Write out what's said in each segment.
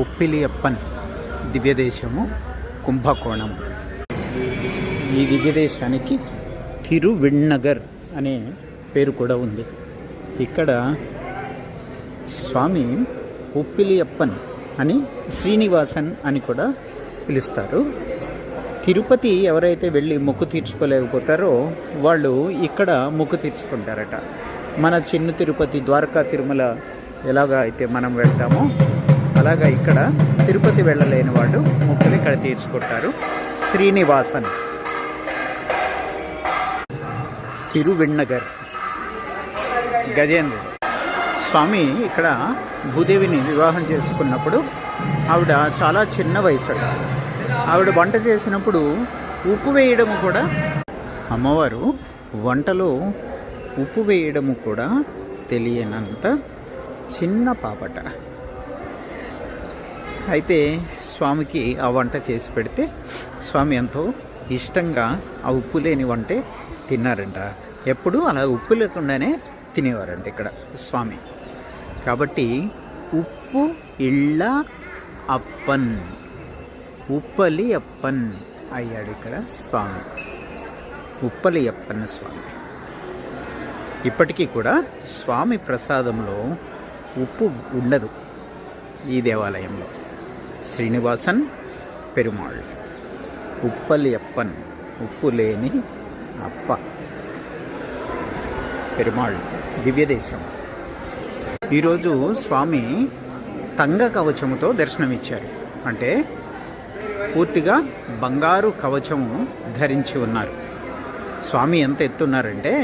ఒప్పిలియప్పన్ దివ్యదేశము కుంభకోణం. ఈ దివ్యదేశానికి తిరువిన్నగర్ అనే పేరు కూడా ఉంది. ఇక్కడ స్వామి ఒప్పిలియప్పన్ అని శ్రీనివాసన్ అని కూడా పిలుస్తారు. తిరుపతి ఎవరైతే వెళ్ళి మొక్కు తీర్చుకోలేకపోతారో వాళ్ళు ఇక్కడ మొక్కు తీర్చుకుంటారట. మన చిన్న తిరుపతి, ద్వారకా, తిరుమల ఎలాగా అయితే మనం వెళ్తామో అలాగా ఇక్కడ తిరుపతి వెళ్ళలేని వాళ్ళు మొక్కులు ఇక్కడ తీర్చుకుంటారు. శ్రీనివాసన్, తిరువిన్నగర్. గజేంద్ర స్వామి ఇక్కడ భూదేవిని వివాహం చేసుకున్నప్పుడు ఆవిడ చాలా చిన్న వయసు. ఆవిడ వంట చేసినప్పుడు ఉప్పు వేయడము కూడా, అమ్మవారు వంటలో ఉప్పు వేయడము కూడా తెలియనంత చిన్న పాపట. అయితే స్వామికి ఆ వంట చేసి పెడితే స్వామి ఎంతో ఇష్టంగా ఆ ఉప్పు లేని వంటే తిన్నారంట. ఎప్పుడు అలా ఉప్పు లేకుండానే తినేవారంట ఇక్కడ స్వామి. కాబట్టి ఉప్పు ఇళ్ళ అప్పన్, ఉప్పలి అప్పన్ అయ్యాడు ఇక్కడ స్వామి. ఉప్పలి అప్పన్న స్వామి. ఇప్పటికీ కూడా స్వామి ప్రసాదంలో ఉప్పు ఉండదు ఈ దేవాలయంలో. శ్రీనివాసన్ పెరుమాళ్, ఉప్పలి అప్పన్, ఉప్పు లేని అప్ప పెరుమాళ్ దివ్యదేశం. ఈరోజు స్వామి తంగ కవచముతో దర్శనమిచ్చారు. అంటే పూర్తిగా బంగారు కవచము ధరించి ఉన్నారు. స్వామి ఎంత ఎత్తున్నారంటే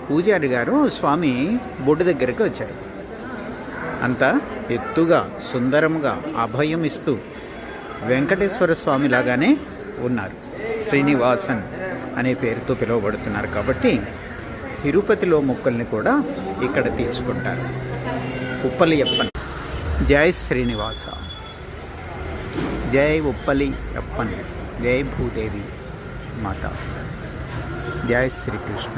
పూజారి గారు స్వామి బొడ్డు దగ్గరికి వచ్చారు. అంత ఎత్తుగా సుందరముగా అభయం ఇస్తూ వెంకటేశ్వర స్వామి లాగానే ఉన్నారు. శ్రీనివాసన్ అనే పేరుతో పిలువబడుతున్నారు. కాబట్టి తిరుపతిలో మొక్కల్ని కూడా ఇక్కడ తీర్చుకుంటారు. ఉప్పలి అప్పన్. జై శ్రీనివాస, జై ఉప్పలి అప్పన్, జై భూదేవి మాత, జై శ్రీకృష్ణ.